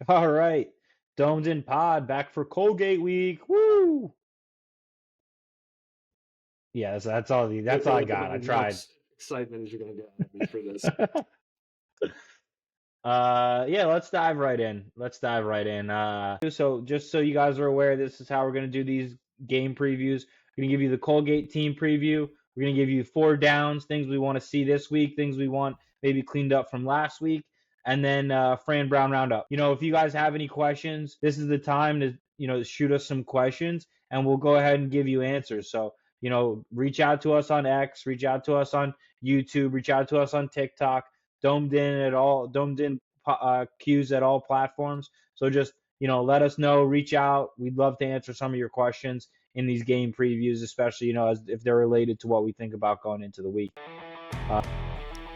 All right. Domed in Pod back for Colgate week. Woo! Yeah, that's all that's all I got. I About how tried. excitement is you're going to get out of me for this. Yeah, let's dive right in. So just so you guys are aware, this is how we're gonna do these game previews. We're gonna give you the Colgate team preview. We're gonna give you four downs, things we want to see this week, things we want maybe cleaned up from last week, and then Fran Brown Round Up. If you guys have any questions, this is the time to shoot us some questions, and we'll go ahead and give you answers. So reach out to us on X, reach out to us on YouTube, reach out to us on TikTok. Domed in Cuse at all platforms. So just let us know, reach out. We'd love to answer some of your questions in these game previews, especially as if they're related to what we think about going into the week.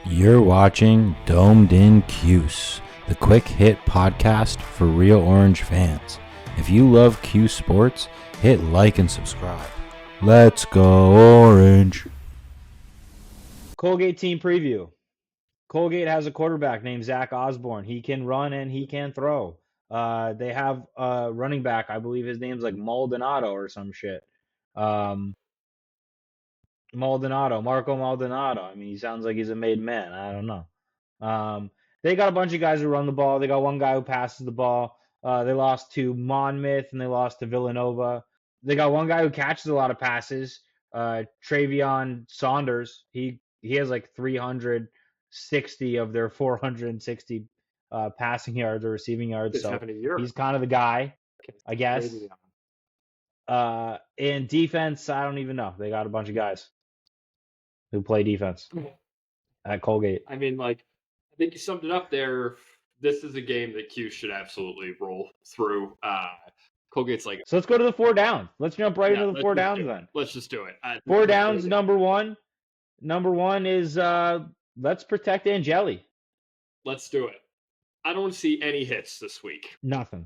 You're watching Domed in Cuse, the quick hit podcast for real Orange fans. If you love Cuse sports, hit like and subscribe. Let's go Orange. Colgate team preview. Colgate has a quarterback named Zach Osborne. He can run and he can throw. They have a running back. I believe his name's like Maldonado or some shit. Marco Maldonado. I mean, he sounds like he's a made man. I don't know. They got a bunch of guys who run the ball. They got one guy who passes the ball. They lost to Monmouth and they lost to Villanova. They got one guy who catches a lot of passes. Travion Saunders. He has like 360 of their 460 passing yards or receiving yards. So he's kind of the guy, I guess. In defense, I don't even know. They got a bunch of guys who play defense at Colgate. I mean, I think you summed it up there. This is a game that Cuse should absolutely roll through. Colgate's so let's go to the four downs. Let's jump right into the four downs then. Let's just do it. Four downs. Number one is let's protect Angeli. Let's do it. I don't see any hits this week. Nothing.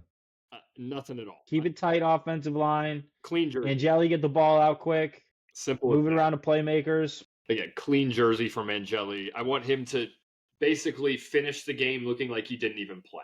Nothing at all. Keep it tight, offensive line. Clean jersey. Angeli, get the ball out quick. Simple. Move it around to playmakers. Again, clean jersey from Angeli. I want him to basically finish the game looking like he didn't even play.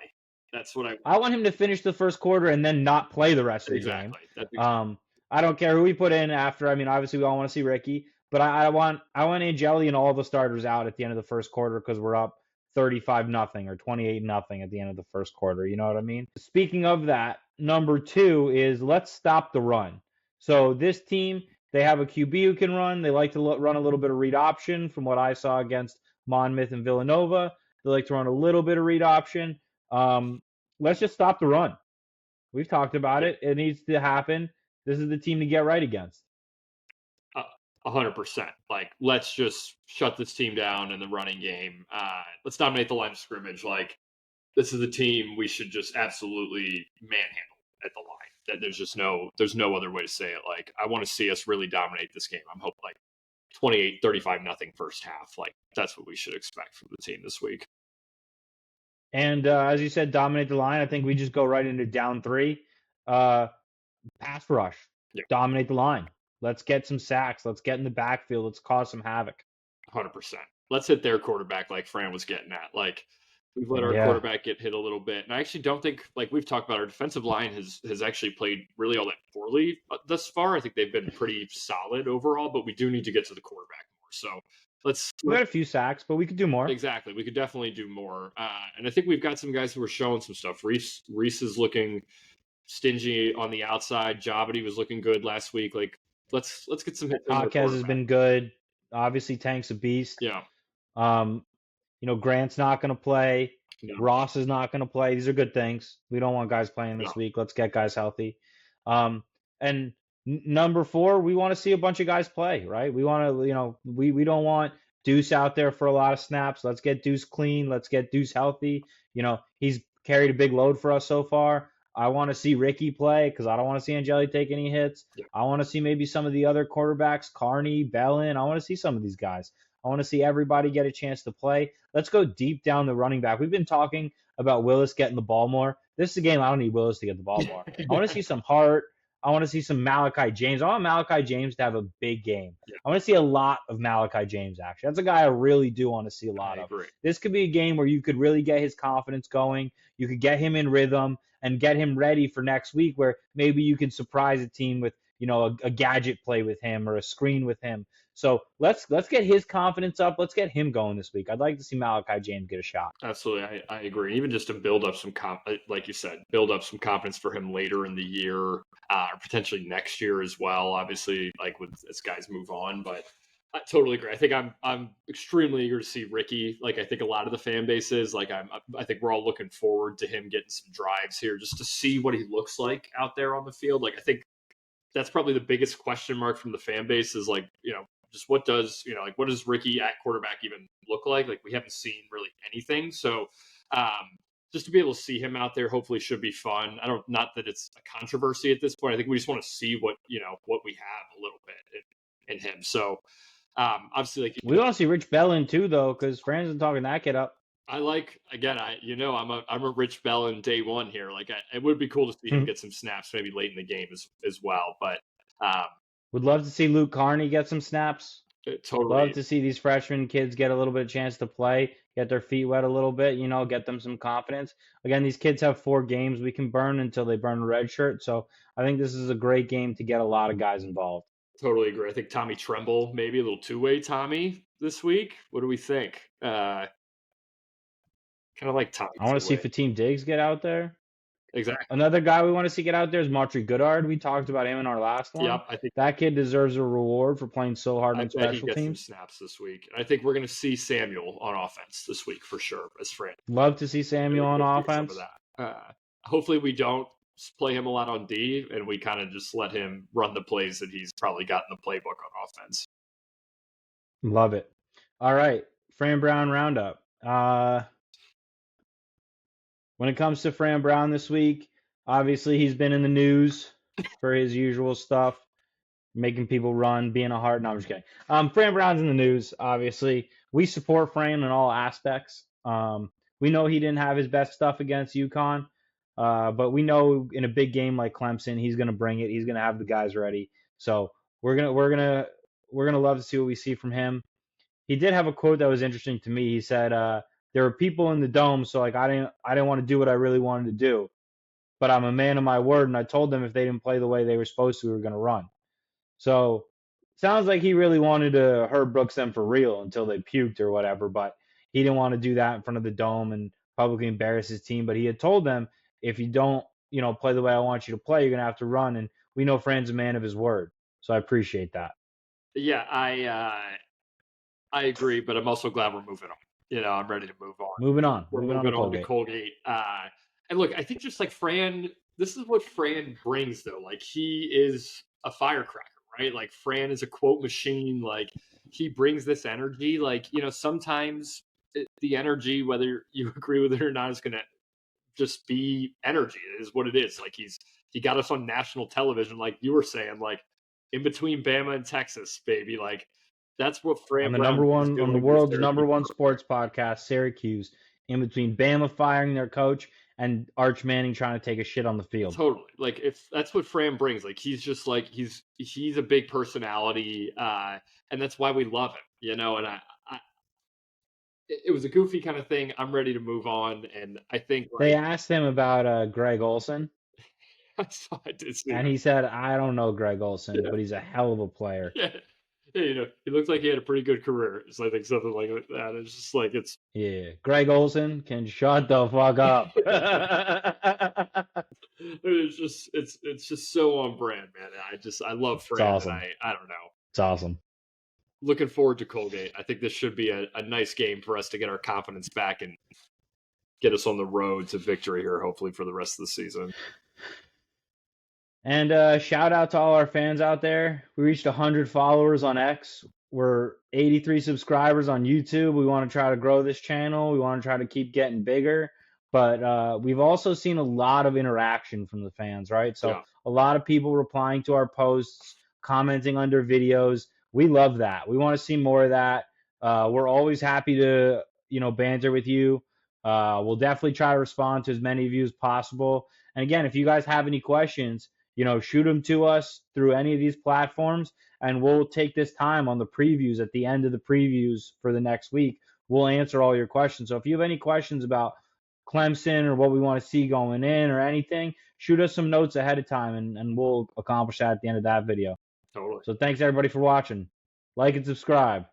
That's what I want him to finish the first quarter and then not play the rest of the game. Exactly. I don't care who we put in after. I mean, obviously we all want to see Ricky, but I want Angeli and all the starters out at the end of the first quarter because we're up 35-0 or 28-0 at the end of the first quarter. You know what I mean? Speaking of that, number two is let's stop the run. So this team, they have a QB who can run. They like to run a little bit of read option from what I saw against Monmouth and Villanova. They like to run a little bit of read option. Let's just stop the run. We've talked about it. It needs to happen. This is the team to get right against. 100%. Let's just shut this team down in the running game. Let's dominate the line of scrimmage. This is the team we should just absolutely manhandle at the line. There's no other way to say it. I want to see us really dominate this game. I'm hoping 28-35-0 first half. That's what we should expect from the team this week. And as you said, dominate the line. I think we just go right into down three. Pass rush. Yep. Dominate the line. Let's get some sacks. Let's get in the backfield. Let's cause some havoc. 100%. Let's hit their quarterback like Fran was getting at. We've let our quarterback get hit a little bit. And I actually don't think, we've talked about, our defensive line has actually played really all that poorly thus far. I think they've been pretty solid overall, but we do need to get to the quarterback more. So we got a few sacks, but we could do more. Exactly. We could definitely do more. And I think we've got some guys who are showing some stuff. Reese is looking stingy on the outside. Jabity was looking good last week. Let's get some hits. Jaquez has been good. Obviously, Tank's a beast. Yeah. Grant's not going to play. No. Ross is not going to play. These are good things. We don't want guys playing this week. Let's get guys healthy. And number four, we want to see a bunch of guys play, right? We want to, we don't want Deuce out there for a lot of snaps. Let's get Deuce clean. Let's get Deuce healthy. He's carried a big load for us so far. I want to see Ricky play because I don't want to see Angeli take any hits. Yeah. I want to see maybe some of the other quarterbacks, Carney, Bellin. I want to see some of these guys. I want to see everybody get a chance to play. Let's go deep down the running back. We've been talking about Willis getting the ball more. This is a game I don't need Willis to get the ball more. I want to see some heart. I want to see some Malachi James. I want Malachi James to have a big game. Yeah. I want to see a lot of Malachi James, actually. That's a guy I really do want to see a lot I of. agree. This could be a game where you could really get his confidence going. You could get him in rhythm and get him ready for next week, where maybe you can surprise a team with, a gadget play with him or a screen with him. So let's get his confidence up. Let's get him going this week. I'd like to see Malachi James get a shot. Absolutely, I agree. Even just to build up some like you said, build up some confidence for him later in the year, or potentially next year as well. Obviously, like as guys move on, but I totally agree. I think I'm extremely eager to see Ricky. Like I think a lot of the fan base is. Like I think we're all looking forward to him getting some drives here, just to see what he looks like out there on the field. Like I think that's probably the biggest question mark from the fan base is like, just what does Ricky at quarterback even look like? Like we haven't seen really anything. So just to be able to see him out there hopefully should be fun. Not that it's a controversy at this point. I think we just want to see what we have a little bit in him. So obviously like we want to see Rich Bellin too though, because Fran's been talking that kid up. I like, again, I'm a Rich Bellin day one here. Like it would be cool to see him get some snaps maybe late in the game as well. But would love to see Luke Carney get some snaps. Totally. Love to see these freshman kids get a little bit of chance to play, get their feet wet a little bit, get them some confidence. Again, these kids have 4 games we can burn until they burn a red shirt. So I think this is a great game to get a lot of guys involved. Totally agree. I think Tommy Tremble, maybe a little two-way Tommy this week. What do we think? Kind of like Tommy. I want to see Fatim Diggs get out there. Exactly. Another guy we want to see get out there is Martre Goodard. We talked about him in our last one. Yep, I think that kid deserves a reward for playing so hard on special he gets teams. Some snaps this week. And I think we're going to see Samuel on offense this week for sure, as Fran. Love to see Samuel on offense. Some of that. Hopefully we don't play him a lot on D, and we kind of just let him run the plays that he's probably got in the playbook on offense. Love it. All right, Fran Brown Roundup. When it comes to Fran Brown this week, obviously he's been in the news for his usual stuff, making people run, being a heart. No, I'm just kidding. Fran Brown's in the news, obviously. We support Fran in all aspects. We know he didn't have his best stuff against UConn, but we know in a big game like Clemson, he's going to bring it. He's going to have the guys ready. So we're gonna love to see what we see from him. He did have a quote that was interesting to me. He said, there were people in the dome, so like I didn't want to do what I really wanted to do, but I'm a man of my word, and I told them if they didn't play the way they were supposed to, we were going to run. So sounds like he really wanted to Herb Brooks them for real until they puked or whatever, but he didn't want to do that in front of the dome and publicly embarrass his team. But he had told them, if you don't, play the way I want you to play, you're going to have to run. And we know Fran's a man of his word, so I appreciate that. Yeah, I agree, but I'm also glad we're moving on. I'm ready to move on. Moving on. We're moving on to Colgate. And look, I think just like Fran, this is what Fran brings, though. Like, he is a firecracker, right? Like, Fran is a quote machine. Like, he brings this energy. Like, sometimes the energy, whether you agree with it or not, is going to just be energy. It is what it is. Like, he got us on national television, like you were saying, like, in between Bama and Texas, baby. Like, that's what Fran Brown on the world's number one sports podcast, Syracuse, in between Bama firing their coach and Arch Manning trying to take a shit on the field. Totally. Like, if that's what Fran brings, like, he's just like, he's a big personality, and that's why we love him, and it was a goofy kind of thing. I'm ready to move on, and I think they asked him about Greg Olsen. I did see and he said, I don't know Greg Olsen, but he's a hell of a player. Yeah. Yeah, he looks like he had a pretty good career. So I think something like that. It's just like Greg Olsen can shut the fuck up. it's just so on brand, man. I love Fran. Awesome. And I don't know. It's awesome. Looking forward to Colgate. I think this should be a nice game for us to get our confidence back and get us on the road to victory here, hopefully, for the rest of the season. And shout out to all our fans out there. We reached 100 followers on X. We're 83 subscribers on YouTube. We want to try to grow this channel. We want to try to keep getting bigger. But we've also seen a lot of interaction from the fans, right? So a lot of people replying to our posts, commenting under videos. We love that. We want to see more of that. We're always happy to, banter with you. We'll definitely try to respond to as many of you as possible. And again, if you guys have any questions, shoot them to us through any of these platforms, and we'll take this time on the previews at the end of the previews for the next week. We'll answer all your questions. So if you have any questions about Clemson or what we want to see going in or anything, shoot us some notes ahead of time, and we'll accomplish that at the end of that video. Totally. So thanks everybody for watching. Like and subscribe.